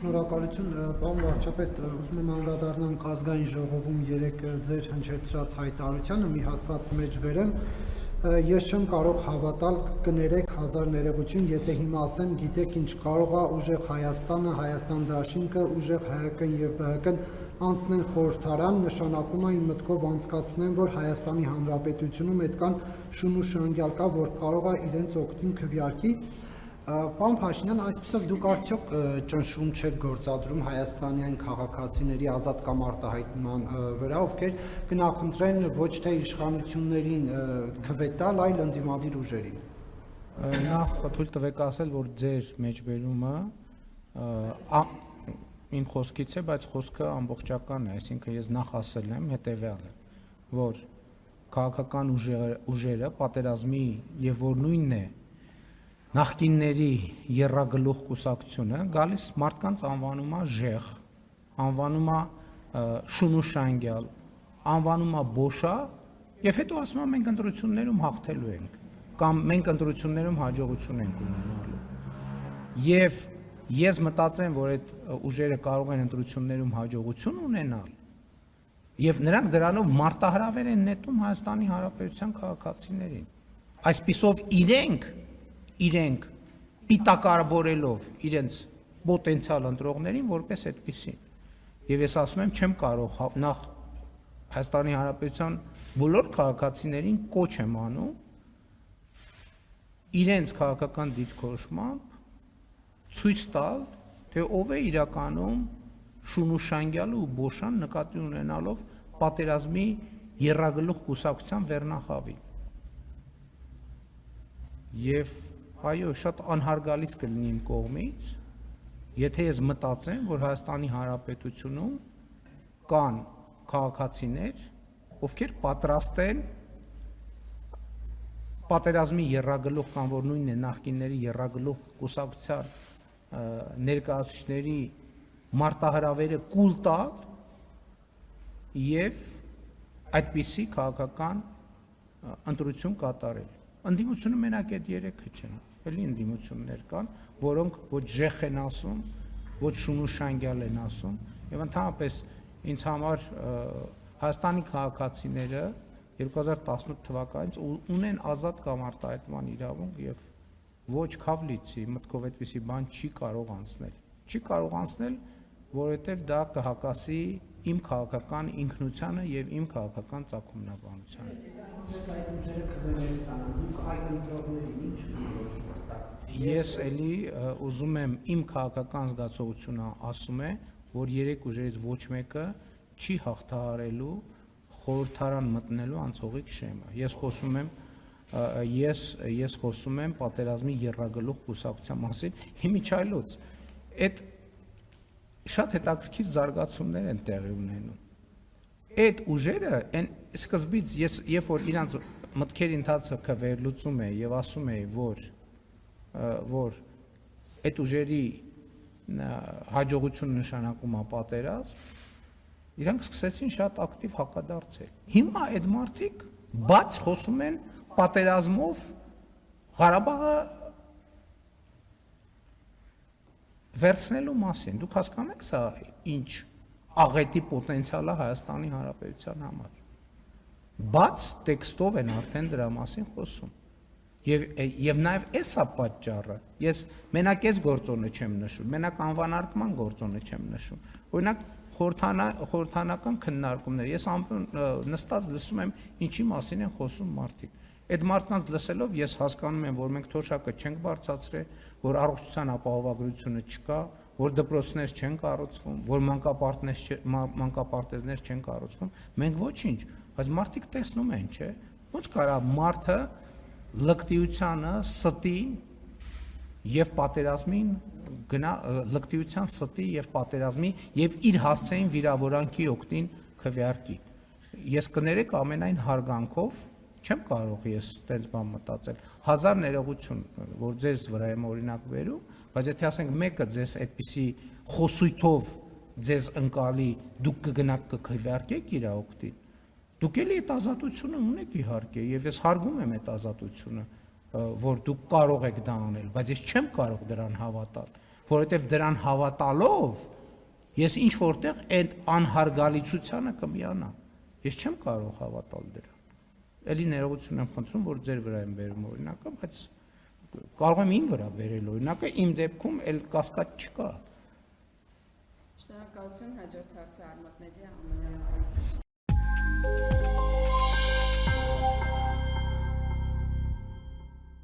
Շնորհակալություն, պարոն վարչապետ, ուզում եմ անդրադառնալ ազգային ժողովում երեք ձեր հնչեցրած հայտարարությանը մի հատված մեջ բերեմ։ Ես չեմ կարող հավատալ, կներեք հազար ներողություն, եթե հիմա ասեմ, գիտեք ինչ, կարող է ուժեղ Հայաստանը, Հայաստան դաշինքը, ուժեղ ՀՀԿ-ն եւ ԲՀԿ-ն անցնեն խորհրդարան, նշանակում է իմ մտքով անցկացնեն, որ Հայաստանի Հանրապետությունում այդքան շուն ու շնորհյալ կա, որ կարող է իրենց օգտին քվեարկի։ Պարոն Փաշինյան, այսպեսով դուք արդյոք ճնշում չեք գործադրում հայաստանյան քաղաքացիների ազատ կամ արտահայտման վրա, ովքեր կնախընտրեն ոչ թե իշխանություններին քվետալ, այլ ընդդիմադիր ուժերին։ Նախ թույլ տվեք ասել, որ ձեր մեջբերումը իմ խոսքից է, բայց խոսքը ամբողջական է, այսինքն ես նախ ասել եմ հետևյալը, որ քաղաքական ուժերը պատերազմի եւ որ նույնն է նախկինների եռագլուխ կուսակցությունը գալիս մարդկանց անվանում է ժեղ, անվանում է շունուշանգյալ, անվանում է բոշա եւ հետո ասում է մենք ընտրություններում հաղթելու ենք կամ մենք ընտրություններում հաջողություն ենք ունենալու։ Եվ ես մտածեմ, որ այդ ուժերը կարող են ընտրություններում հաջողություն ունենալ եւ նրանք դրանով մարտահրավեր են նետում Հայաստանի Հանրապետության քաղաքացիներին։ Այսպիսով իրենք պիտակարավորելով իրենց պոտենցիալ ընտրողներին որպես այդպիսին։ Եվ ես ասում եմ, չեմ կարող նախ Հայաստանի Հանրապետության բոլոր քաղաքացիներին կոչ եմ անում իրենց քաղաքական դիրքորոշմամբ ցույց տալ, թե ով է իրականում շունուշանգյալը ու բոշան նկատի ունենալով պատերազմի եռագլուխ կուսակցության վերնախավին։ Եվ այո, շատ անհարգալից կլինի իմ կողմից, եթե ես մտածեմ, որ Հայաստանի Հանրապետությունում կան քաղաքացիներ, ովքեր պատրաստ են պատերազմի եռագլուխ կամ որ նույնն է նախկինների եռագլուխ կուսակցության ներկայացուցիչների մարտահրավերը կուլ տալ եւ այդպիսի քաղաքական ընտրություն կատարել։ Ընդդիմությունը մենակ այդ երեքը չեն, էլի ընդդիմություններ կան, որոնք ոչ ժեխ են ասում, ոչ շունուշանգյալ են ասում, եւ ընդհանրապես ինձ համար Հայաստանի քաղաքացիները 2018 թվականից ունեն ազատ կամ արտահայտման իրավունք եւ ոչ քավլիցի մտքով այդպիսի բան չի կարող անցնել։ Չի կարող անցնել, որովհետեւ դա կհակասի իմ քաղաքական ինքնությանը եւ իմ քաղաքական ծագումնաբանությանը։ Ես էլի ուզում եմ իմ քաղաքական զգացողությունը ասում է, որ երեք ուժերից ոչ մեկը չի հաղթահարելու խորհրդարան մտնելու անցողիկ շեմը։ Ես խոսում եմ պատերազմի եռագլուխ կուսակցության մասին, հիմիջայլոց այդ շատ հետաքրքիր զարգացումներ են տեղի ունենում։ Այդ ուժերը այն սկզբից երբ որ իրանց մտքերի ընթացքը վերլուծում է եւ ասում է, որ այդ ուժերի հաջողություն նշանակում է պատերազմ, իրանք սկսեցին շատ ակտիվ հակադարձել։ Հիմա այդ մարդիկ բաց խոսում են պատերազմով Ղարաբաղը վերցնելու մասին։ Դուք հասկանում եք սա ինչ աղետի պոտենցիալ է Հայաստանի Հանրապետության համար։ Բաց տեքստով են արդեն դրա մասին խոսում։ Եվ նաև էսա պատճառը։ Ես մենակ այս գործոնը չեմ նշում, մենակ անվանարկման գործոնը չեմ նշում։ Օրինակ խորհրդանական քննարկումներ։ Ես նստած լսում եմ ինչի մասին են խոսում մարդիկ։ Այդ մարդկանց լսելով ես հասկանում եմ, որ մենք թոշակը չենք բարձրացրել, որ առողջության ապահովագրությունը չկա, որ դպրոցներ չեն կառուցվում, որ մանկապարտեզներ չեն կառուցվում։ Մենք ոչինչ, բայց մարդիկ տեսնում են, չէ՞։ Ոնց կարա մարդը լկտիությանը, ստին եւ պատերազմին լկտիության ստի եւ պատերազմի եւ իր հասցեին վիրավորանքի օգտին քվեարկի։ Ես կներեք ամենայն հարգանքով չեմ կարող ես տենց բան մտածել։ Հազար ներողություն, որ ձեզ վրա եմ օրինակ վերում, բայց եթե ասենք մեկը ձեզ այդպիսի խոսույթով ձեզ ընկալի, դուք կգնաք կքվեարկեք իր օգտին, դուք էլի այդ ազատությունը ունեք իհարկե, եւ ես հարգում եմ այդ ազատությունը, որ դուք կարող եք դա անել, բայց ես չեմ կարող դրան հավատալ, որովհետև դրան հավատալով ես ինչ որտեղ այդ անհարգալիցությանը կմիանամ։ Ես չեմ կարող հավատալ դրան։ Էլի ներողություն եմ խնդրում, որ ձեր վրա եմ բերում օրինակը, բայց կարող եմ իմ վրա բերել օրինակը, իմ դեպքում էլ կասկած չկա։ Շնորհակալություն, հաջորդ հարցը Արմատ մեդիա ԱՄՆ